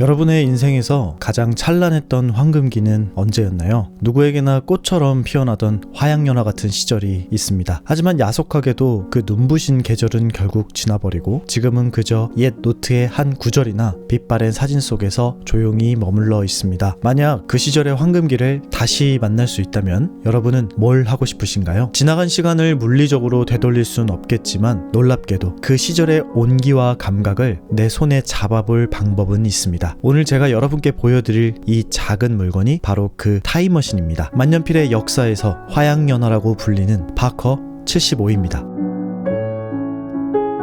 여러분의 인생에서 가장 찬란했던 황금기는 언제였나요? 누구에게나 꽃처럼 피어나던 화양연화 같은 시절이 있습니다. 하지만 야속하게도 그 눈부신 계절은 결국 지나버리고 지금은 그저 옛 노트의 한 구절이나 빛바랜 사진 속에서 조용히 머물러 있습니다. 만약 그 시절의 황금기를 다시 만날 수 있다면 여러분은 뭘 하고 싶으신가요? 지나간 시간을 물리적으로 되돌릴 순 없겠지만 놀랍게도 그 시절의 온기와 감각을 내 손에 잡아볼 방법은 있습니다. 오늘 제가 여러분께 보여드릴 이 작은 물건이 바로 그 타임머신입니다. 만년필의 역사에서 화양연화라고 불리는 파커 75입니다.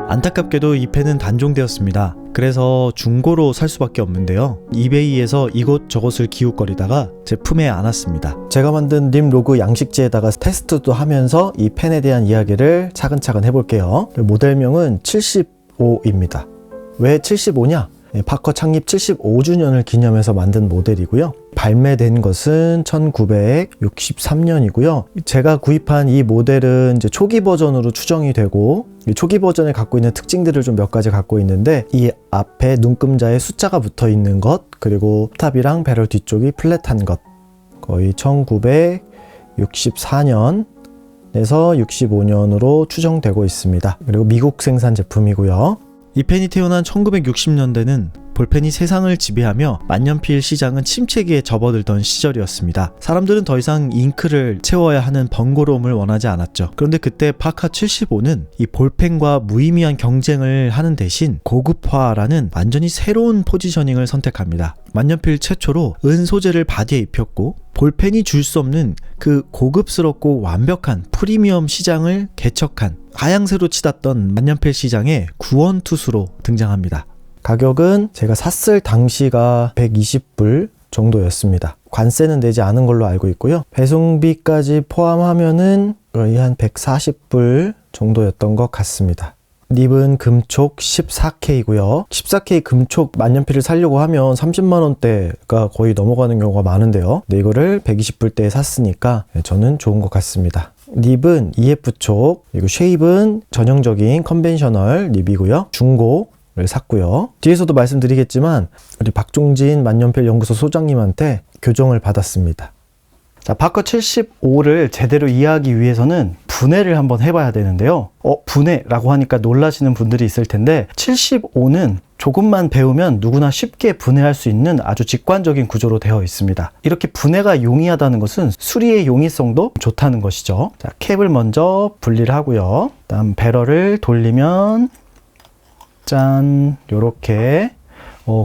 안타깝게도 이 펜은 단종되었습니다. 그래서 중고로 살 수밖에 없는데요. 이베이에서 이곳저곳을 기웃거리다가 제품에 안았습니다. 제가 만든 림 로그 양식지에다가 테스트도 하면서 이 펜에 대한 이야기를 차근차근 해볼게요. 모델명은 75입니다. 왜 75냐? 파커 창립 75주년을 기념해서 만든 모델이고요. 발매된 것은 1963년이고요. 제가 구입한 이 모델은 이제 초기 버전으로 추정이 되고, 이 초기 버전에 갖고 있는 특징들을 좀 몇 가지 갖고 있는데, 이 앞에 눈금자에 숫자가 붙어 있는 것, 그리고 탑이랑 배럴 뒤쪽이 플랫한 것, 거의 1964년에서 65년으로 추정되고 있습니다. 그리고 미국 생산 제품이고요. 이 펜이 태어난 1960년대는 볼펜이 세상을 지배하며 만년필 시장은 침체기에 접어들던 시절이었습니다. 사람들은 더 이상 잉크를 채워야 하는 번거로움을 원하지 않았죠. 그런데 그때 파커 75는 이 볼펜과 무의미한 경쟁을 하는 대신 고급화라는 완전히 새로운 포지셔닝을 선택합니다. 만년필 최초로 은 소재를 바디에 입혔고 볼펜이 줄 수 없는 그 고급스럽고 완벽한 프리미엄 시장을 개척한 하향세로 치닫던 만년필 시장의 구원투수로 등장합니다. 가격은 제가 샀을 당시가 120불 정도였습니다. 관세는 내지 않은 걸로 알고 있고요. 배송비까지 포함하면은 거의 한 140불 정도였던 것 같습니다. 닙은 금촉 14K고요. 14K 금촉 만년필을 사려고 하면 30만원대가 거의 넘어가는 경우가 많은데요. 근데 이거를 120불대에 샀으니까 저는 좋은 것 같습니다. 닙은 EF촉, 그리고 쉐입은 전형적인 컨벤셔널 닙이고요. 중고를 샀고요. 뒤에서도 말씀드리겠지만 우리 박종진 만년필 연구소 소장님한테 교정을 받았습니다. 자, 파커 75를 제대로 이해하기 위해서는 분해를 한번 해봐야 되는데요. 분해라고 하니까 놀라시는 분들이 있을 텐데 75는 조금만 배우면 누구나 쉽게 분해할 수 있는 아주 직관적인 구조로 되어 있습니다. 이렇게 분해가 용이하다는 것은 수리의 용이성도 좋다는 것이죠. 자, 캡을 먼저 분리를 하고요. 다음 배럴을 돌리면 짠, 요렇게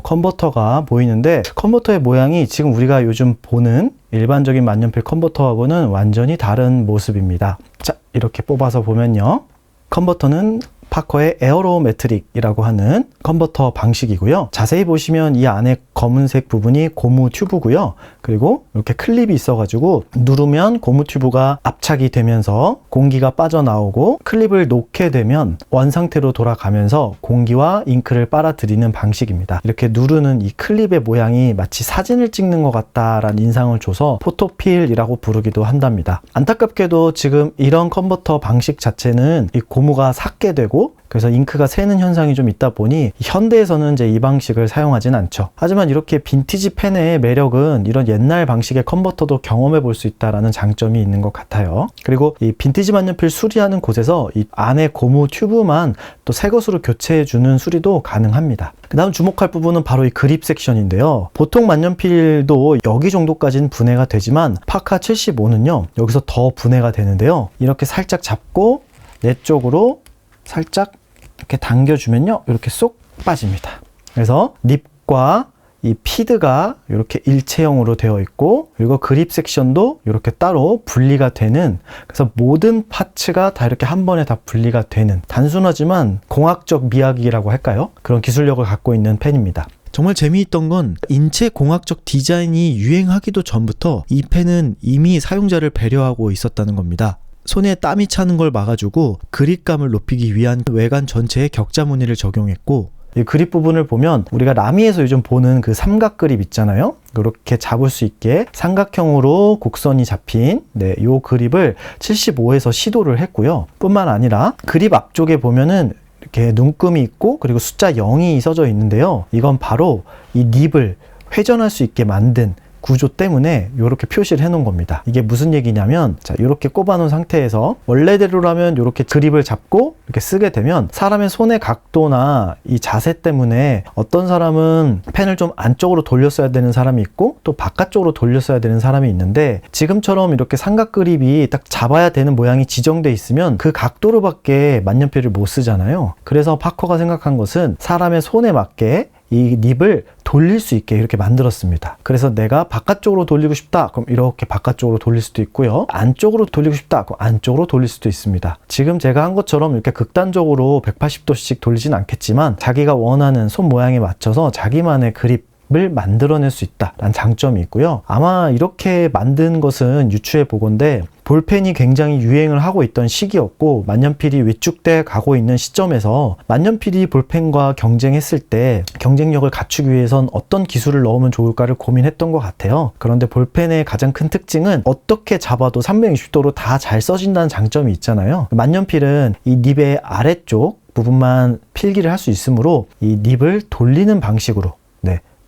컨버터가 보이는데, 컨버터의 모양이 지금 우리가 요즘 보는 일반적인 만년필 컨버터하고는 완전히 다른 모습입니다. 자, 이렇게 뽑아서 보면요, 컨버터는 파커의 에어로메트릭이라고 하는 컨버터 방식이고요. 자세히 보시면 이 안에 검은색 부분이 고무 튜브고요. 그리고 이렇게 클립이 있어가지고 누르면 고무 튜브가 압착이 되면서 공기가 빠져나오고, 클립을 놓게 되면 원상태로 돌아가면서 공기와 잉크를 빨아들이는 방식입니다. 이렇게 누르는 이 클립의 모양이 마치 사진을 찍는 것 같다라는 인상을 줘서 포토필이라고 부르기도 한답니다. 안타깝게도 지금 이런 컨버터 방식 자체는 이 고무가 삭게 되고, 그래서 잉크가 새는 현상이 좀 있다 보니 현대에서는 이제 이 방식을 사용하진 않죠. 하지만 이렇게 빈티지 펜의 매력은 이런 옛날 방식의 컨버터도 경험해 볼 수 있다는 장점이 있는 것 같아요. 그리고 이 빈티지 만년필 수리하는 곳에서 이 안에 고무 튜브만 또 새 것으로 교체해 주는 수리도 가능합니다. 그 다음 주목할 부분은 바로 이 그립 섹션인데요. 보통 만년필도 여기 정도까지는 분해가 되지만 파커 75는요, 여기서 더 분해가 되는데요. 이렇게 살짝 잡고 내 쪽으로 살짝 이렇게 당겨주면요, 이렇게 쏙 빠집니다. 그래서 닙과 이 피드가 이렇게 일체형으로 되어 있고, 그리고 그립 섹션도 이렇게 따로 분리가 되는, 그래서 모든 파츠가 다 이렇게 한 번에 다 분리가 되는, 단순하지만 공학적 미학이라고 할까요? 그런 기술력을 갖고 있는 펜입니다. 정말 재미있던 건 인체 공학적 디자인이 유행하기도 전부터 이 펜은 이미 사용자를 배려하고 있었다는 겁니다. 손에 땀이 차는 걸 막아주고 그립감을 높이기 위한 외관 전체에 격자 무늬를 적용했고, 이 그립 부분을 보면 우리가 라미에서 요즘 보는 그 삼각 그립 있잖아요. 이렇게 잡을 수 있게 삼각형으로 곡선이 잡힌 요 그립을 75에서 시도를 했고요. 뿐만 아니라 그립 앞쪽에 보면은 이렇게 눈금이 있고 그리고 숫자 0이 써져 있는데요. 이건 바로 이 립을 회전할 수 있게 만든 구조 때문에 이렇게 표시를 해 놓은 겁니다. 이게 무슨 얘기냐면, 자, 이렇게 꼽아 놓은 상태에서 원래대로라면 이렇게 그립을 잡고 이렇게 쓰게 되면 사람의 손의 각도나 이 자세 때문에 어떤 사람은 펜을 좀 안쪽으로 돌렸어야 되는 사람이 있고 또 바깥쪽으로 돌렸어야 되는 사람이 있는데, 지금처럼 이렇게 삼각 그립이 딱 잡아야 되는 모양이 지정돼 있으면 그 각도로밖에 만년필을 못 쓰잖아요. 그래서 파커가 생각한 것은 사람의 손에 맞게 이 립을 돌릴 수 있게 이렇게 만들었습니다. 그래서 내가 바깥쪽으로 돌리고 싶다, 그럼 이렇게 바깥쪽으로 돌릴 수도 있고요. 안쪽으로 돌리고 싶다, 그럼 안쪽으로 돌릴 수도 있습니다. 지금 제가 한 것처럼 이렇게 극단적으로 180도씩 돌리진 않겠지만 자기가 원하는 손 모양에 맞춰서 자기만의 그립을 만들어낼 수 있다라는 장점이 있고요. 아마 이렇게 만든 것은 유추해 보건데, 볼펜이 굉장히 유행을 하고 있던 시기였고 만년필이 위축돼 가고 있는 시점에서 만년필이 볼펜과 경쟁했을 때 경쟁력을 갖추기 위해선 어떤 기술을 넣으면 좋을까를 고민했던 것 같아요. 그런데 볼펜의 가장 큰 특징은 어떻게 잡아도 360도로 다 잘 써진다는 장점이 있잖아요. 만년필은 이 립의 아래쪽 부분만 필기를 할 수 있으므로 이 립을 돌리는 방식으로,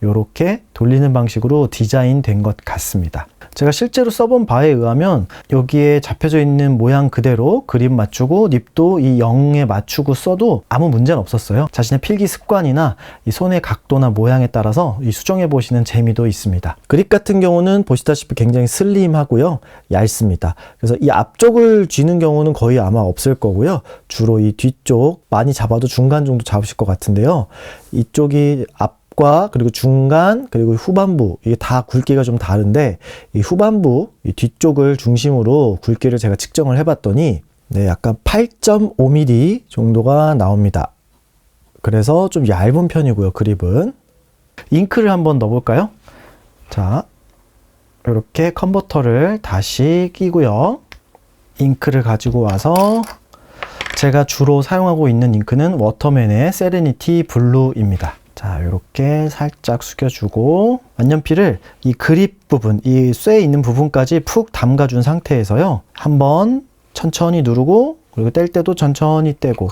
이렇게 돌리는 방식으로 디자인된 것 같습니다. 제가 실제로 써본 바에 의하면 여기에 잡혀져 있는 모양 그대로 그립 맞추고 립도 이 0에 맞추고 써도 아무 문제는 없었어요. 자신의 필기 습관이나 이 손의 각도나 모양에 따라서 이 수정해 보시는 재미도 있습니다. 그립 같은 경우는 보시다시피 굉장히 슬림하고요, 얇습니다. 그래서 이 앞쪽을 쥐는 경우는 거의 아마 없을 거고요. 주로 이 뒤쪽, 많이 잡아도 중간 정도 잡으실 것 같은데요. 이쪽이 과 그리고 중간 그리고 후반부, 이게 다 굵기가 좀 다른데 이 후반부, 이 뒤쪽을 중심으로 굵기를 제가 측정을 해봤더니 약간 8.5mm 정도가 나옵니다. 그래서 좀 얇은 편이고요. 그립은. 잉크를 한번 넣어볼까요? 자, 이렇게 컨버터를 다시 끼고요. 잉크를 가지고 와서 제가 주로 사용하고 있는 잉크는 워터맨의 세레니티 블루입니다. 자, 이렇게 살짝 숙여주고 만년필을 이 그립 부분, 이 쇠에 있는 부분까지 푹 담가준 상태에서요, 한번 천천히 누르고 그리고 뗄 때도 천천히 떼고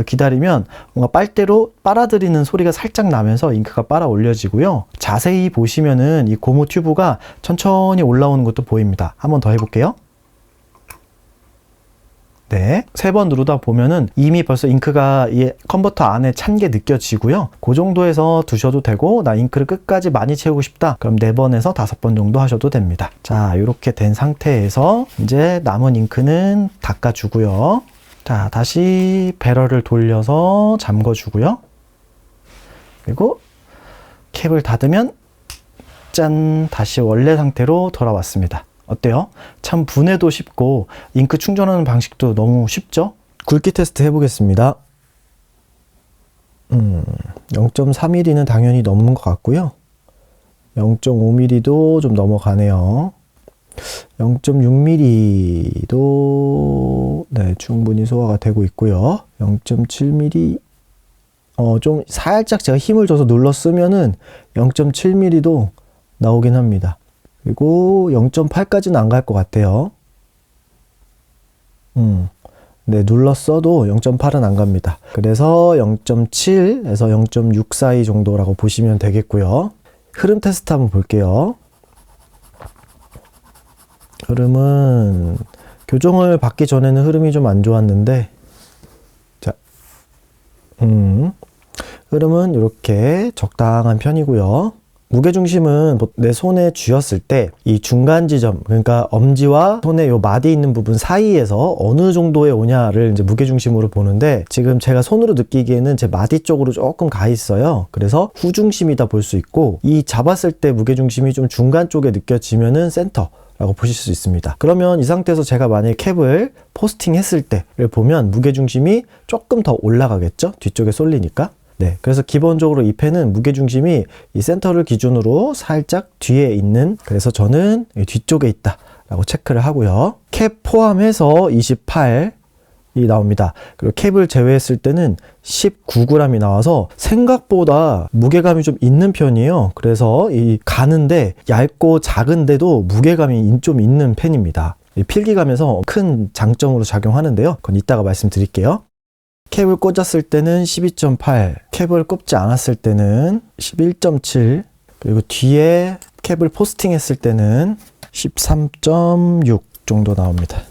기다리면 뭔가 빨대로 빨아들이는 소리가 살짝 나면서 잉크가 빨아 올려지고요. 자세히 보시면은 이 고무 튜브가 천천히 올라오는 것도 보입니다. 한번 더 해볼게요. 네, 3번 누르다 보면은 이미 벌써 잉크가 이 컨버터 안에 찬 게 느껴지고요. 그 정도에서 두셔도 되고, 나 잉크를 끝까지 많이 채우고 싶다, 그럼 4번에서 5번 정도 하셔도 됩니다. 자, 이렇게 된 상태에서 이제 남은 잉크는 닦아주고요. 자, 다시 배럴을 돌려서 잠궈주고요. 그리고 캡을 닫으면 짠, 다시 원래 상태로 돌아왔습니다. 어때요? 참 분해도 쉽고 잉크 충전하는 방식도 너무 쉽죠? 굵기 테스트 해보겠습니다. 0.3mm는 당연히 넘는 것 같고요. 0.5mm도 좀 넘어가네요. 0.6mm도 충분히 소화가 되고 있고요. 0.7mm 좀 살짝 제가 힘을 줘서 눌러 쓰면은 0.7mm도 나오긴 합니다. 그리고 0.8까지는 안 갈 것 같아요. 눌렀어도 0.8은 안 갑니다. 그래서 0.7에서 0.6 사이 정도라고 보시면 되겠고요. 흐름 테스트 한번 볼게요. 흐름은 교정을 받기 전에는 흐름이 좀 안 좋았는데, 자, 흐름은 이렇게 적당한 편이고요. 무게중심은 내 손에 쥐었을 때 이 중간 지점, 그러니까 엄지와 손의 요 마디 있는 부분 사이에서 어느 정도에 오냐를 이제 무게중심으로 보는데, 지금 제가 손으로 느끼기에는 제 마디 쪽으로 조금 가 있어요. 그래서 후중심이다 볼 수 있고, 이 잡았을 때 무게중심이 좀 중간 쪽에 느껴지면은 센터 라고 보실 수 있습니다. 그러면 이 상태에서 제가 만약에 캡을 포스팅 했을 때를 보면 무게중심이 조금 더 올라가겠죠? 뒤쪽에 쏠리니까. 그래서 기본적으로 이 펜은 무게중심이 이 센터를 기준으로 살짝 뒤에 있는, 그래서 저는 뒤쪽에 있다 라고 체크를 하고요. 캡 포함해서 28이 나옵니다. 그리고 캡을 제외했을 때는 19g이 나와서 생각보다 무게감이 좀 있는 편이에요. 그래서 이 가는데 얇고 작은데도 무게감이 좀 있는 펜입니다. 이 필기감에서 큰 장점으로 작용하는데요. 그건 이따가 말씀드릴게요. 캡을 꽂았을 때는 12.8, 캡을 꽂지 않았을 때는 11.7, 그리고 뒤에 캡을 포스팅했을 때는 13.6 정도 나옵니다.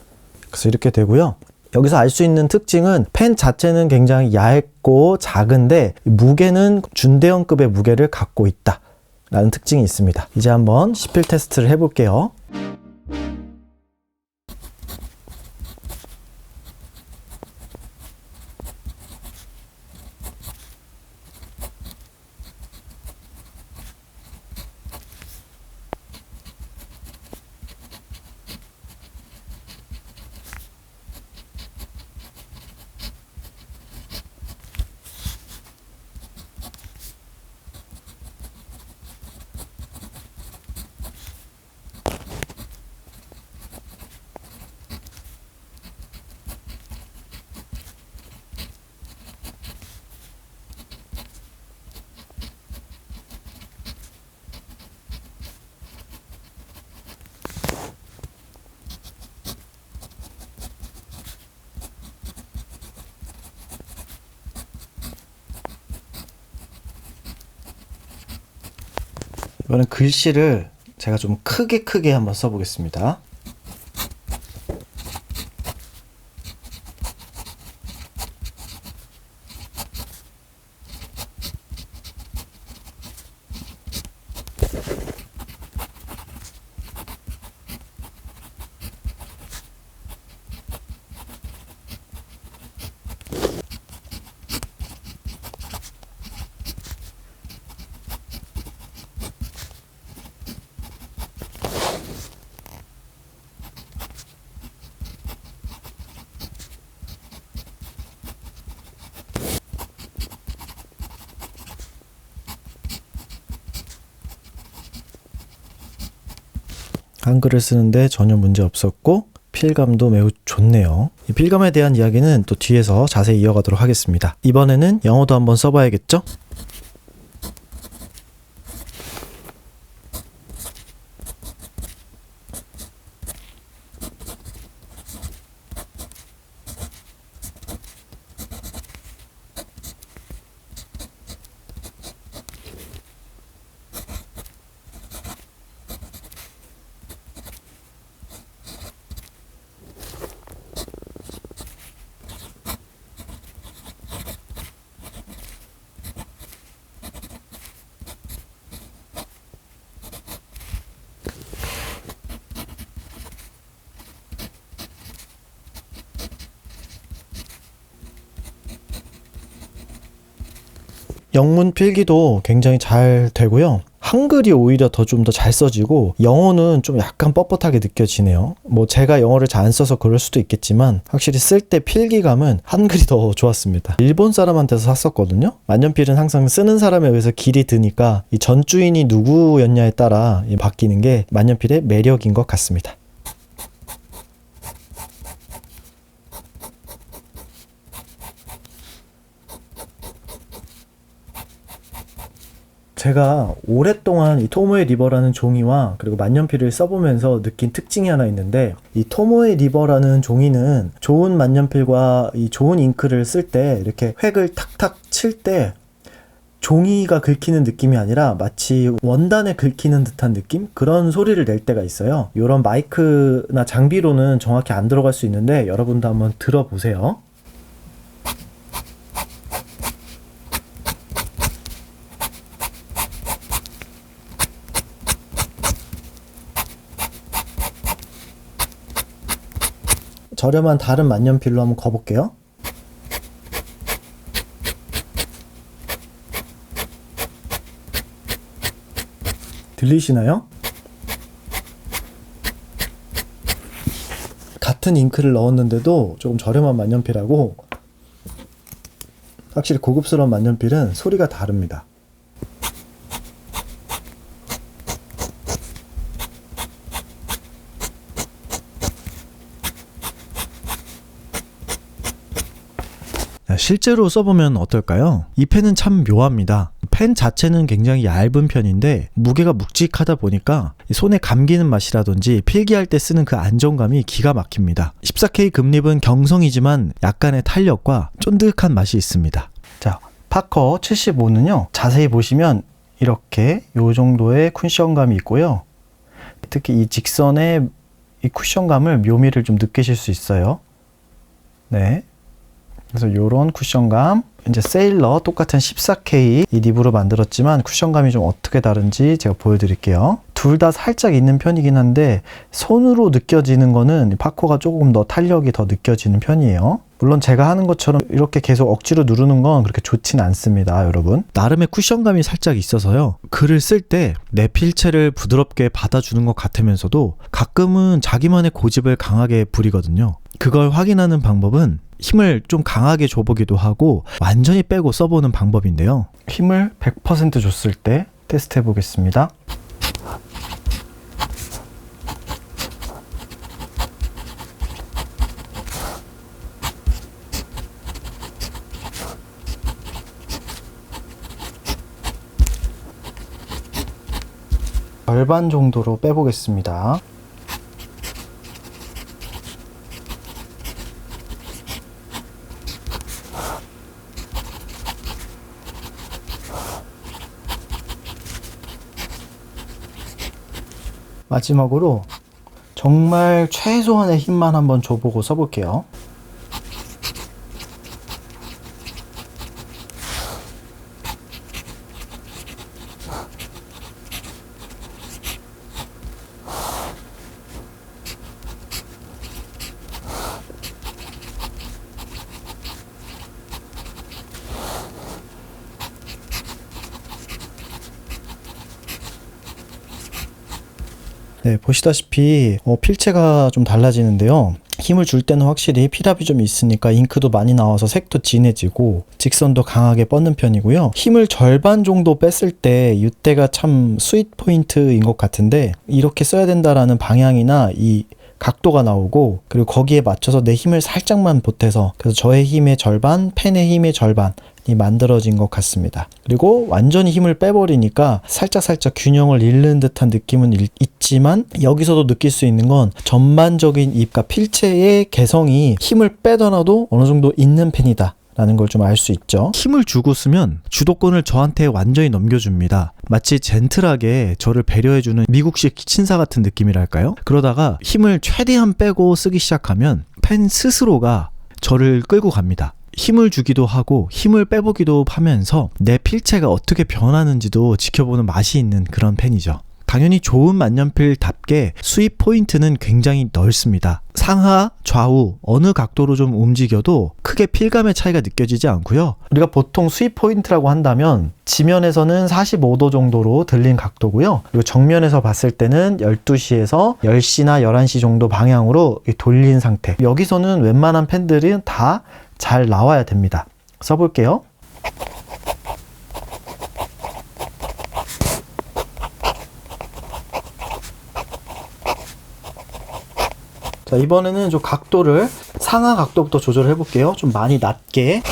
그래서 이렇게 되고요. 여기서 알 수 있는 특징은 펜 자체는 굉장히 얇고 작은데 무게는 준대형급의 무게를 갖고 있다 라는 특징이 있습니다. 이제 한번 시필 테스트를 해볼게요. 이번엔 글씨를 제가 좀 크게 한번 써보겠습니다. 한글을 쓰는데 전혀 문제 없었고 필감도 매우 좋네요. 이 필감에 대한 이야기는 또 뒤에서 자세히 이어가도록 하겠습니다. 이번에는 영어도 한번 써봐야겠죠? 영문 필기도 굉장히 잘 되고요. 한글이 오히려 좀 더 잘 써지고 영어는 좀 약간 뻣뻣하게 느껴지네요. 뭐 제가 영어를 잘 안 써서 그럴 수도 있겠지만 확실히 쓸 때 필기감은 한글이 더 좋았습니다. 일본 사람한테서 샀었거든요. 만년필은 항상 쓰는 사람에 의해서 길이 드니까 이 전 주인이 누구였냐에 따라 바뀌는 게 만년필의 매력인 것 같습니다. 제가 오랫동안 이 토모에 리버라는 종이와 그리고 만년필을 써보면서 느낀 특징이 하나 있는데, 이 토모에 리버라는 종이는 좋은 만년필과 이 좋은 잉크를 쓸 때 이렇게 획을 탁탁 칠 때 종이가 긁히는 느낌이 아니라 마치 원단에 긁히는 듯한 느낌? 그런 소리를 낼 때가 있어요. 이런 마이크나 장비로는 정확히 안 들어갈 수 있는데 여러분도 한번 들어보세요. 저렴한 다른 만년필로 한번 거볼게요. 들리시나요? 같은 잉크를 넣었는데도 조금 저렴한 만년필하고 확실히 고급스러운 만년필은 소리가 다릅니다. 실제로 써보면 어떨까요? 이 펜은 참 묘합니다. 펜 자체는 굉장히 얇은 편인데 무게가 묵직하다 보니까 손에 감기는 맛이라든지 필기할 때 쓰는 그 안정감이 기가 막힙니다. 14K 금립은 경성이지만 약간의 탄력과 쫀득한 맛이 있습니다. 자, 파커 75는요. 자세히 보시면 이렇게 요 정도의 쿠션감이 있고요. 특히 이 직선의 이 쿠션감을 묘미를 좀 느끼실 수 있어요. 네. 그래서 요런 쿠션감, 이제 세일러 똑같은 14K 이 립으로 만들었지만 쿠션감이 좀 어떻게 다른지 제가 보여드릴게요. 둘 다 살짝 있는 편이긴 한데 손으로 느껴지는 거는 파커가 조금 더 탄력이 더 느껴지는 편이에요. 물론 제가 하는 것처럼 이렇게 계속 억지로 누르는 건 그렇게 좋진 않습니다, 여러분. 나름의 쿠션감이 살짝 있어서요. 글을 쓸 때 내 필체를 부드럽게 받아주는 것 같으면서도 가끔은 자기만의 고집을 강하게 부리거든요. 그걸 확인하는 방법은 힘을 좀 강하게 줘보기도 하고 완전히 빼고 써보는 방법인데요. 힘을 100% 줬을 때 테스트 해보겠습니다. 절반 정도로 빼보겠습니다. 마지막으로 정말 최소한의 힘만 한번 줘보고 써볼게요. 네, 보시다시피 필체가 좀 달라지는데요. 힘을 줄 때는 확실히 필압이 좀 있으니까 잉크도 많이 나와서 색도 진해지고 직선도 강하게 뻗는 편이고요. 힘을 절반 정도 뺐을 때 이때가 참 스윗 포인트인 것 같은데 이렇게 써야 된다라는 방향이나 이 각도가 나오고 그리고 거기에 맞춰서 내 힘을 살짝만 보태서 그래서 저의 힘의 절반, 펜의 힘의 절반이 만들어진 것 같습니다. 그리고 완전히 힘을 빼버리니까 살짝 균형을 잃는 듯한 느낌은 있지만 여기서도 느낄 수 있는 건 전반적인 입과 필체의 개성이 힘을 빼더라도 어느 정도 있는 펜이다 라는 걸 좀 알 수 있죠. 힘을 주고 쓰면 주도권을 저한테 완전히 넘겨줍니다. 마치 젠틀하게 저를 배려해주는 미국식 친사 같은 느낌이랄까요? 그러다가 힘을 최대한 빼고 쓰기 시작하면 펜 스스로가 저를 끌고 갑니다. 힘을 주기도 하고 힘을 빼보기도 하면서 내 필체가 어떻게 변하는지도 지켜보는 맛이 있는 그런 펜이죠. 당연히 좋은 만년필답게 수입 포인트는 굉장히 넓습니다. 상하, 좌우 어느 각도로 좀 움직여도 크게 필감의 차이가 느껴지지 않고요. 우리가 보통 수입 포인트라고 한다면 지면에서는 45도 정도로 들린 각도고요. 그리고 정면에서 봤을 때는 12시에서 10시나 11시 정도 방향으로 돌린 상태. 여기서는 웬만한 펜들은 다 잘 나와야 됩니다. 써볼게요. 자, 이번에는 좀 각도를 상하 각도부터 조절해 볼게요. 좀 많이 낮게.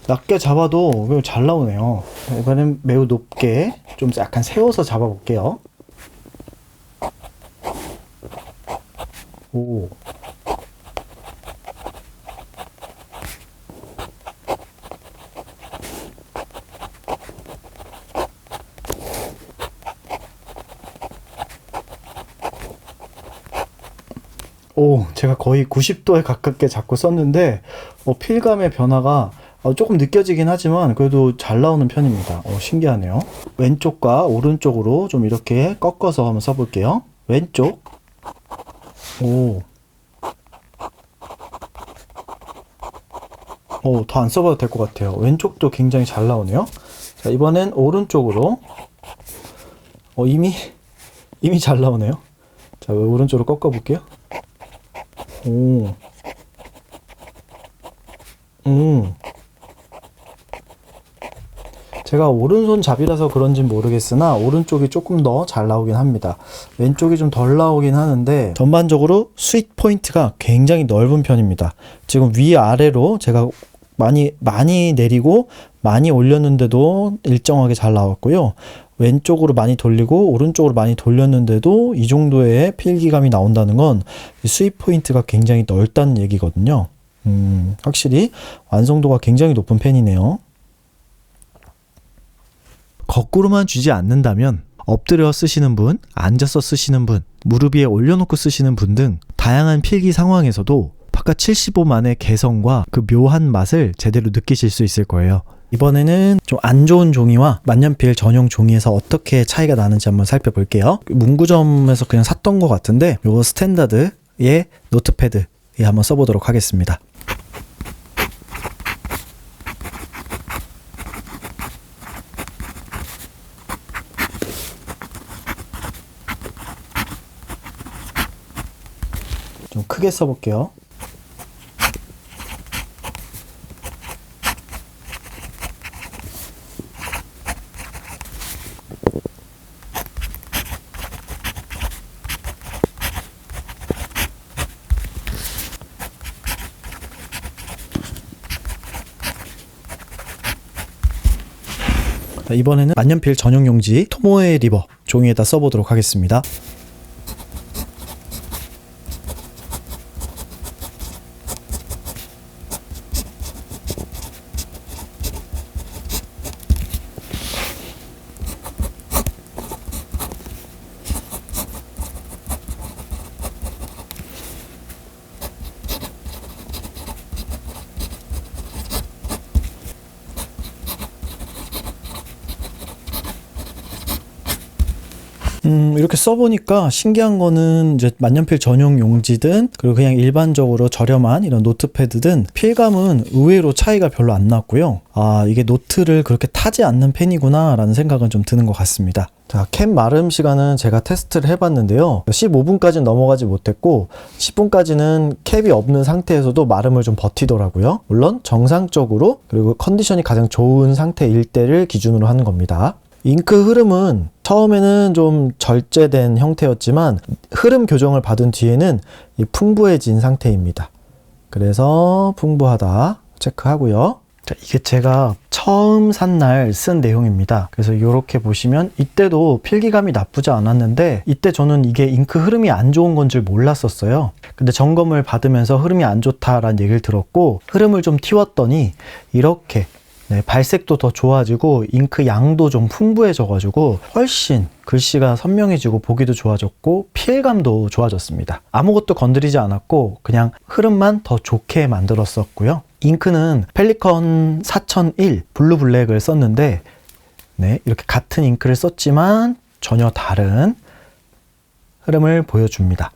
낮게 잡아도 잘 나오네요. 이번엔 매우 높게 좀 약간 세워서 잡아 볼게요. 오. 오, 제가 거의 90도에 가깝게 잡고 썼는데 필감의 변화가 조금 느껴지긴 하지만 그래도 잘 나오는 편입니다. 신기하네요. 왼쪽과 오른쪽으로 좀 이렇게 꺾어서 한번 써볼게요. 왼쪽. 오. 더 안 써봐도 될 것 같아요. 왼쪽도 굉장히 잘 나오네요. 자, 이번엔 오른쪽으로. 이미 잘 나오네요. 자, 오른쪽으로 꺾어볼게요. 오. 제가 오른손잡이라서 그런지 모르겠으나 오른쪽이 조금 더 잘 나오긴 합니다. 왼쪽이 좀 덜 나오긴 하는데 전반적으로 스윗 포인트가 굉장히 넓은 편입니다. 지금 위아래로 제가 많이 내리고 많이 올렸는데도 일정하게 잘 나왔고요. 왼쪽으로 많이 돌리고 오른쪽으로 많이 돌렸는데도 이 정도의 필기감이 나온다는 건 스윗 포인트가 굉장히 넓다는 얘기거든요. 확실히 완성도가 굉장히 높은 펜이네요. 거꾸로만 쥐지 않는다면 엎드려 쓰시는 분, 앉아서 쓰시는 분, 무릎 위에 올려놓고 쓰시는 분 등 다양한 필기 상황에서도 파카 75만의 개성과 그 묘한 맛을 제대로 느끼실 수 있을 거예요. 이번에는 좀 안 좋은 종이와 만년필 전용 종이에서 어떻게 차이가 나는지 한번 살펴볼게요. 문구점에서 그냥 샀던 것 같은데 요 스탠다드의 노트패드에 한번 써보도록 하겠습니다. 좀 크게 써볼게요. 이번에는 만년필 전용 용지 토모에 리버 종이에다 써보도록 하겠습니다. 이렇게 써보니까 신기한 거는 이제 만년필 전용 용지든 그리고 그냥 일반적으로 저렴한 이런 노트패드든 필감은 의외로 차이가 별로 안 났고요. 아, 이게 노트를 그렇게 타지 않는 펜이구나 라는 생각은 좀 드는 것 같습니다. 자, 캡 마름 시간은 제가 테스트를 해봤는데요. 15분까지는 넘어가지 못했고 10분까지는 캡이 없는 상태에서도 마름을 좀 버티더라고요. 물론 정상적으로 그리고 컨디션이 가장 좋은 상태일 때를 기준으로 하는 겁니다. 잉크 흐름은 처음에는 좀 절제된 형태였지만 흐름 교정을 받은 뒤에는 풍부해진 상태입니다. 그래서 풍부하다 체크하고요. 자, 이게 제가 처음 산 날 쓴 내용입니다. 그래서 이렇게 보시면 이때도 필기감이 나쁘지 않았는데 이때 저는 이게 잉크 흐름이 안 좋은 건 줄 몰랐었어요. 근데 점검을 받으면서 흐름이 안 좋다라는 얘기를 들었고 흐름을 좀 틔웠더니 이렇게 발색도 더 좋아지고 잉크 양도 좀 풍부해져 가지고 훨씬 글씨가 선명해지고 보기도 좋아졌고 필감도 좋아졌습니다. 아무것도 건드리지 않았고 그냥 흐름만 더 좋게 만들었었고요. 잉크는 펠리컨 4001 블루 블랙을 썼는데 이렇게 같은 잉크를 썼지만 전혀 다른 흐름을 보여줍니다.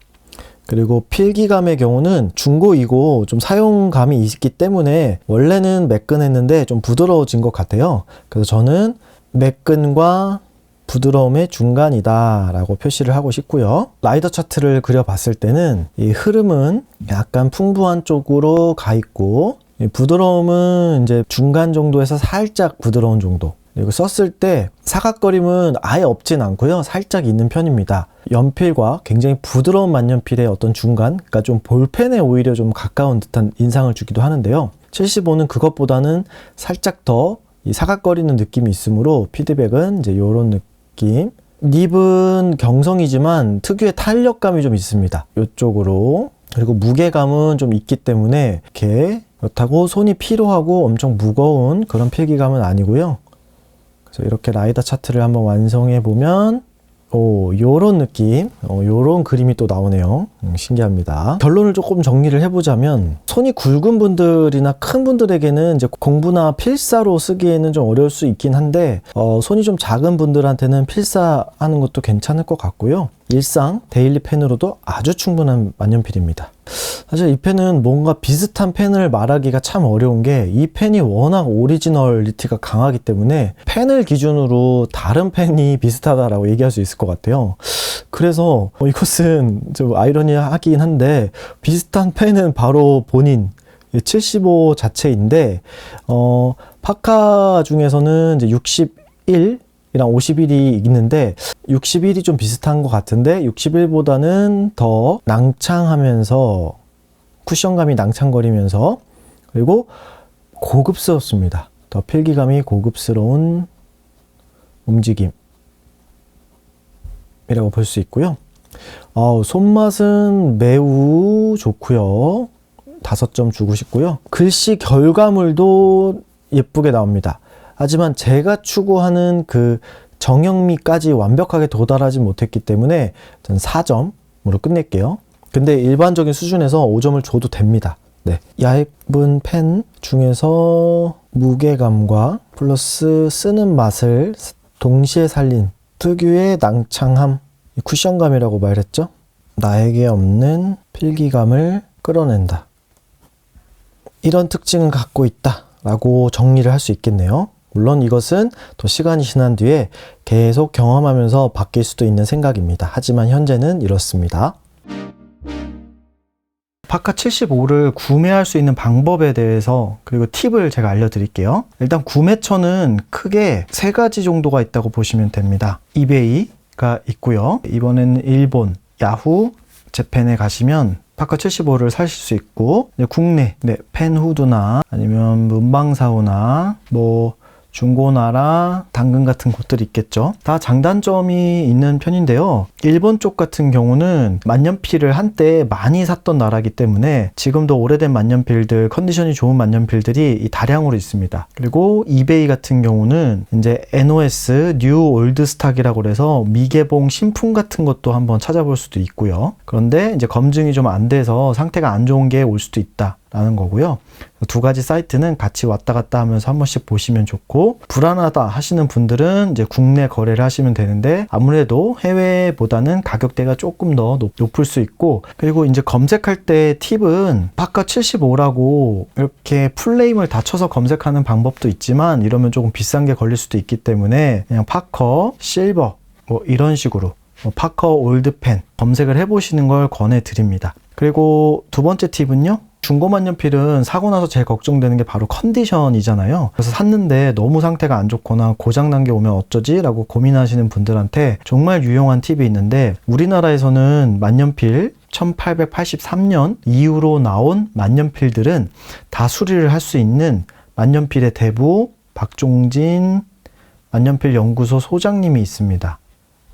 그리고 필기감의 경우는 중고이고 좀 사용감이 있기 때문에 원래는 매끈했는데 좀 부드러워진 것 같아요. 그래서 저는 매끈과 부드러움의 중간이다 라고 표시를 하고 싶고요. 라이더 차트를 그려봤을 때는 이 흐름은 약간 풍부한 쪽으로 가 있고 부드러움은 이제 중간 정도에서 살짝 부드러운 정도. 그리고 썼을 때 사각거림은 아예 없진 않고요. 살짝 있는 편입니다. 연필과 굉장히 부드러운 만년필의 어떤 중간, 그러니까 좀 볼펜에 오히려 좀 가까운 듯한 인상을 주기도 하는데요. 75는 그것보다는 살짝 더 이 사각거리는 느낌이 있으므로 피드백은 이제 이런 느낌. 닙은 경성이지만 특유의 탄력감이 좀 있습니다. 이쪽으로. 그리고 무게감은 좀 있기 때문에 이렇게 그렇다고 손이 피로하고 엄청 무거운 그런 필기감은 아니고요. 그래서 이렇게 라이더 차트를 한번 완성해 보면 요런 느낌, 요런 그림이 또 나오네요. 신기합니다. 결론을 조금 정리를 해보자면 손이 굵은 분들이나 큰 분들에게는 이제 공부나 필사로 쓰기에는 좀 어려울 수 있긴 한데 손이 좀 작은 분들한테는 필사하는 것도 괜찮을 것 같고요. 일상 데일리 펜으로도 아주 충분한 만년필입니다. 사실 이 펜은 뭔가 비슷한 펜을 말하기가 참 어려운 게 이 펜이 워낙 오리지널리티가 강하기 때문에 펜을 기준으로 다른 펜이 비슷하다라고 얘기할 수 있을 것 같아요. 그래서 이것은 좀 아이러니하긴 한데 비슷한 펜은 바로 본인 75 자체인데 파카 중에서는 이제 61 이랑 51이 있는데 61이 좀 비슷한 것 같은데 61보다는 더 낭창하면서 쿠션감이 낭창거리면서 그리고 고급스럽습니다. 더 필기감이 고급스러운 움직임이라고 볼 수 있고요. 손맛은 매우 좋고요. 5점 주고 싶고요. 글씨 결과물도 예쁘게 나옵니다. 하지만 제가 추구하는 그 정형미까지 완벽하게 도달하지 못했기 때문에 저는 4점으로 끝낼게요. 근데 일반적인 수준에서 5점을 줘도 됩니다. 네. 얇은 펜 중에서 무게감과 플러스 쓰는 맛을 동시에 살린 특유의 낭창함, 쿠션감이라고 말했죠. 나에게 없는 필기감을 끌어낸다. 이런 특징을 갖고 있다 라고 정리를 할 수 있겠네요. 물론 이것은 또 시간이 지난 뒤에 계속 경험하면서 바뀔 수도 있는 생각입니다. 하지만 현재는 이렇습니다. 파카 75를 구매할 수 있는 방법에 대해서 그리고 팁을 제가 알려드릴게요. 일단 구매처는 크게 3가지 정도가 있다고 보시면 됩니다. 이베이가 있고요. 이번에는 일본 야후 재팬에 가시면 파카 75를 사실 수 있고 국내 펜후드나 아니면 문방사우나 중고나라, 당근 같은 곳들이 있겠죠. 다 장단점이 있는 편인데요. 일본 쪽 같은 경우는 만년필을 한때 많이 샀던 나라이기 때문에 지금도 오래된 만년필들, 컨디션이 좋은 만년필들이 다량으로 있습니다. 그리고 이베이 같은 경우는 이제 NOS, 뉴 올드 스탁이라고 해서 미개봉 신품 같은 것도 한번 찾아볼 수도 있고요. 그런데 이제 검증이 좀 안 돼서 상태가 안 좋은 게 올 수도 있다. 라는 거고요. 2가지 사이트는 같이 왔다 갔다 하면서 한 번씩 보시면 좋고, 불안하다 하시는 분들은 이제 국내 거래를 하시면 되는데 아무래도 해외보다는 가격대가 조금 더 높을 수 있고, 그리고 이제 검색할 때 팁은 파카 75라고 이렇게 풀네임을 다 쳐서 검색하는 방법도 있지만 이러면 조금 비싼 게 걸릴 수도 있기 때문에 그냥 파커, 실버 이런 식으로 파커 올드펜 검색을 해보시는 걸 권해드립니다. 그리고 2번째 팁은요, 중고 만년필은 사고 나서 제일 걱정되는 게 바로 컨디션이잖아요. 그래서 샀는데 너무 상태가 안 좋거나 고장난 게 오면 어쩌지? 라고 고민하시는 분들한테 정말 유용한 팁이 있는데, 우리나라에서는 만년필 1883년 이후로 나온 만년필들은 다 수리를 할 수 있는 만년필의 대부 박종진 만년필 연구소 소장님이 있습니다.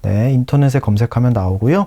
네, 인터넷에 검색하면 나오고요.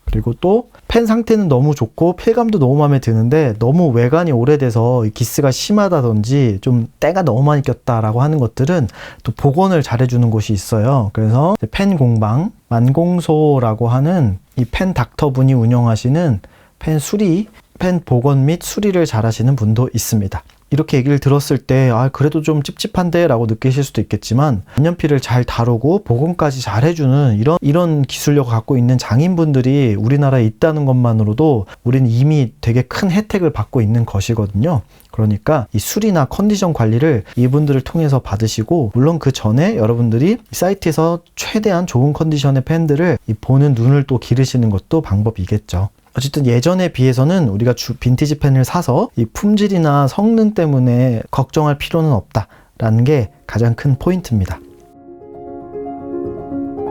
그리고 또 펜 상태는 너무 좋고 필감도 너무 마음에 드는데 너무 외관이 오래돼서 기스가 심하다든지 좀 때가 너무 많이 꼈다라고 하는 것들은 또 복원을 잘해주는 곳이 있어요. 그래서 펜 공방 만공소라고 하는 이 펜 닥터분이 운영하시는 펜 수리, 펜 복원 및 수리를 잘하시는 분도 있습니다. 이렇게 얘기를 들었을 때 그래도 좀 찝찝한데 라고 느끼실 수도 있겠지만, 만년필을 잘 다루고 복원까지 잘 해주는 이런 기술력을 갖고 있는 장인분들이 우리나라에 있다는 것만으로도 우리는 이미 되게 큰 혜택을 받고 있는 것이거든요. 그러니까 이 수리나 컨디션 관리를 이분들을 통해서 받으시고, 물론 그 전에 여러분들이 사이트에서 최대한 좋은 컨디션의 펜들을 보는 눈을 또 기르시는 것도 방법이겠죠. 어쨌든 예전에 비해서는 우리가 빈티지 펜을 사서 이 품질이나 성능 때문에 걱정할 필요는 없다라는 게 가장 큰 포인트입니다.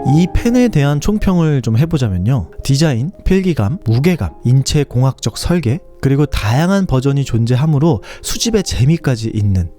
이 펜에 대한 총평을 좀 해보자면요, 디자인, 필기감, 무게감, 인체 공학적 설계, 그리고 다양한 버전이 존재하므로 수집의 재미까지 있는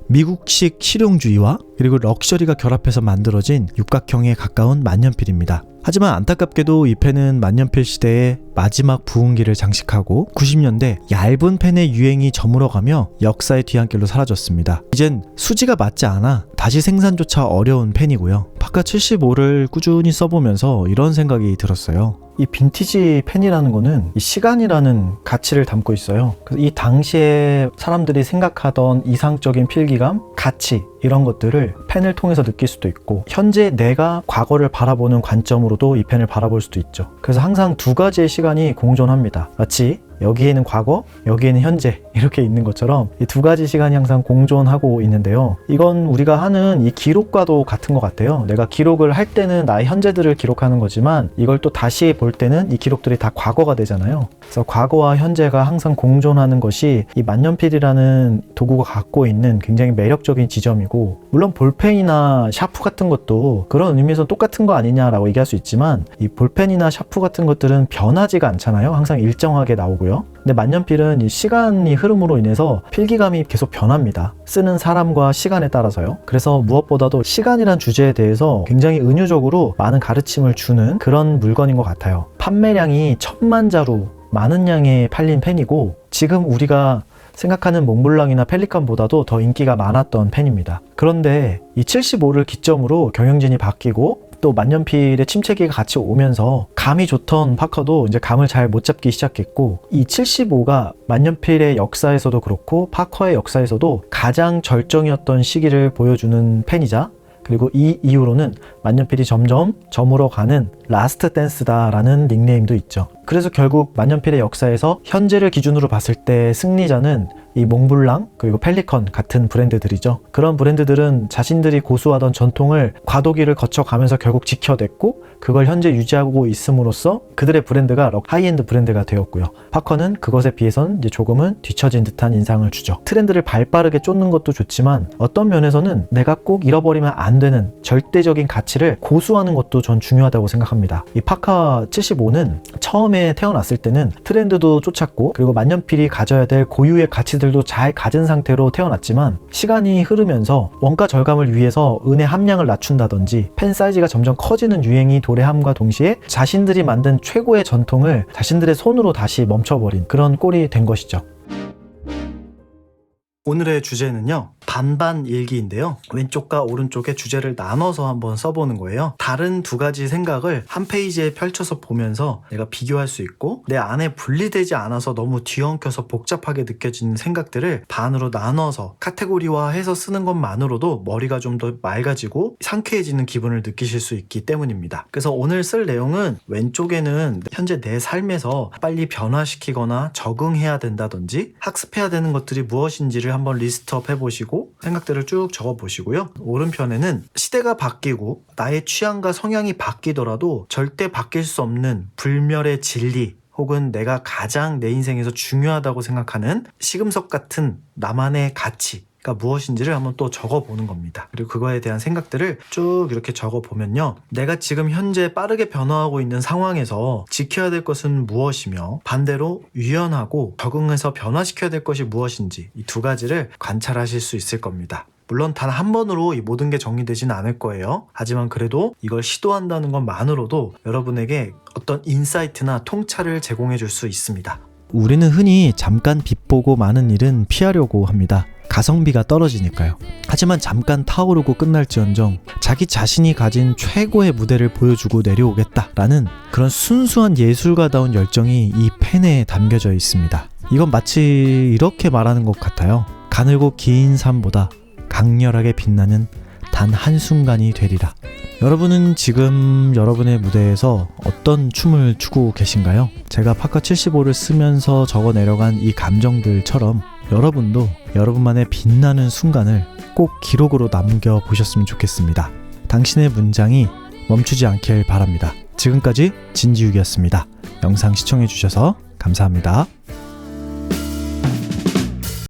미국식 실용주의와 그리고 럭셔리가 결합해서 만들어진 육각형에 가까운 만년필입니다. 하지만 안타깝게도 이 펜은 만년필 시대의 마지막 부흥기를 장식하고 90년대 얇은 펜의 유행이 저물어가며 역사의 뒤안길로 사라졌습니다. 이젠 수지가 맞지 않아 다시 생산조차 어려운 펜이고요. 파카 75를 꾸준히 써보면서 이런 생각이 들었어요. 이 빈티지 펜이라는 거는 이 시간이라는 가치를 담고 있어요. 그래서 이 당시에 사람들이 생각하던 이상적인 필기감, 가치 이런 것들을 펜을 통해서 느낄 수도 있고, 현재 내가 과거를 바라보는 관점으로도 이 펜을 바라볼 수도 있죠. 그래서 항상 2가지의 시간이 공존합니다. 마치 여기에는 과거, 여기에는 현재 이렇게 있는 것처럼 이 두 가지 시간이 항상 공존하고 있는데요. 이건 우리가 하는 이 기록과도 같은 것 같아요. 내가 기록을 할 때는 나의 현재들을 기록하는 거지만 이걸 또 다시 볼 때는 이 기록들이 다 과거가 되잖아요. 그래서 과거와 현재가 항상 공존하는 것이 이 만년필이라는 도구가 갖고 있는 굉장히 매력적인 지점이고, 물론 볼펜이나 샤프 같은 것도 그런 의미에서 똑같은 거 아니냐라고 얘기할 수 있지만 이 볼펜이나 샤프 같은 것들은 변하지가 않잖아요. 항상 일정하게 나오고요. 근데 만년필은 이 시간이 흐름으로 인해서 필기감이 계속 변합니다. 쓰는 사람과 시간에 따라서요. 그래서 무엇보다도 시간이란 주제에 대해서 굉장히 은유적으로 많은 가르침을 주는 그런 물건인 것 같아요. 판매량이 1000만 자루 많은 양의 팔린 펜이고, 지금 우리가 생각하는 몽블랑이나 펠리칸보다도 더 인기가 많았던 펜입니다. 그런데 이 75를 기점으로 경영진이 바뀌고 또 만년필의 침체기가 같이 오면서 감이 좋던 파커도 이제 감을 잘 못 잡기 시작했고, 이 75가 만년필의 역사에서도 그렇고 파커의 역사에서도 가장 절정이었던 시기를 보여주는 펜이자, 그리고 이 이후로는 만년필이 점점 저물어 가는 라스트 댄스다라는 닉네임도 있죠. 그래서 결국 만년필의 역사에서 현재를 기준으로 봤을 때 승리자는 이 몽블랑 그리고 펠리컨 같은 브랜드들이죠. 그런 브랜드들은 자신들이 고수하던 전통을 과도기를 거쳐가면서 결국 지켜냈고, 그걸 현재 유지하고 있음으로써 그들의 브랜드가 하이엔드 브랜드가 되었고요. 파커는 그것에 비해선 이제 조금은 뒤처진 듯한 인상을 주죠. 트렌드를 발빠르게 쫓는 것도 좋지만 어떤 면에서는 내가 꼭 잃어버리면 안 되는 절대적인 가치를 고수하는 것도 전 중요하다고 생각합니다. 이 파카 75는 처음에 태어났을 때는 트렌드도 쫓았고, 그리고 만년필이 가져야 될 고유의 가치들도 잘 가진 상태로 태어났지만, 시간이 흐르면서 원가 절감을 위해서 은의 함량을 낮춘다든지 펜 사이즈가 점점 커지는 유행이 도래함과 동시에 자신들이 만든 최고의 전통을 자신들의 손으로 다시 멈춰버린 그런 꼴이 된 것이죠. 오늘의 주제는요, 반반 일기인데요. 왼쪽과 오른쪽에 주제를 나눠서 한번 써보는 거예요. 다른 두 가지 생각을 한 페이지에 펼쳐서 보면서 내가 비교할 수 있고, 내 안에 분리되지 않아서 너무 뒤엉켜서 복잡하게 느껴지는 생각들을 반으로 나눠서 카테고리화해서 쓰는 것만으로도 머리가 좀 더 맑아지고 상쾌해지는 기분을 느끼실 수 있기 때문입니다. 그래서 오늘 쓸 내용은 왼쪽에는 현재 내 삶에서 빨리 변화시키거나 적응해야 된다든지 학습해야 되는 것들이 무엇인지를 한번 리스트업 해보시고 생각들을 쭉 적어보시고요. 오른편에는 시대가 바뀌고 나의 취향과 성향이 바뀌더라도 절대 바뀔 수 없는 불멸의 진리, 혹은 내가 가장 내 인생에서 중요하다고 생각하는 시금석 같은 나만의 가치가 무엇인지를 한번 또 적어보는 겁니다. 그리고 그거에 대한 생각들을 쭉 이렇게 적어보면요, 내가 지금 현재 빠르게 변화하고 있는 상황에서 지켜야 될 것은 무엇이며 반대로 유연하고 적응해서 변화시켜야 될 것이 무엇인지, 이 두 가지를 관찰하실 수 있을 겁니다. 물론 단 한 번으로 이 모든 게 정리되진 않을 거예요. 하지만 그래도 이걸 시도한다는 것만으로도 여러분에게 어떤 인사이트나 통찰을 제공해 줄 수 있습니다. 우리는 흔히 잠깐 빛보고 많은 일은 피하려고 합니다. 가성비가 떨어지니까요. 하지만 잠깐 타오르고 끝날지언정 자기 자신이 가진 최고의 무대를 보여주고 내려오겠다라는 그런 순수한 예술가다운 열정이 이 펜에 담겨져 있습니다. 이건 마치 이렇게 말하는 것 같아요. 가늘고 긴 산보다 강렬하게 빛나는 단 한순간이 되리라. 여러분은 지금 여러분의 무대에서 어떤 춤을 추고 계신가요? 제가 파카 75를 쓰면서 적어 내려간 이 감정들처럼 여러분도 여러분만의 빛나는 순간을 꼭 기록으로 남겨보셨으면 좋겠습니다. 당신의 문장이 멈추지 않길 바랍니다. 지금까지 진지욱이었습니다. 영상 시청해주셔서 감사합니다.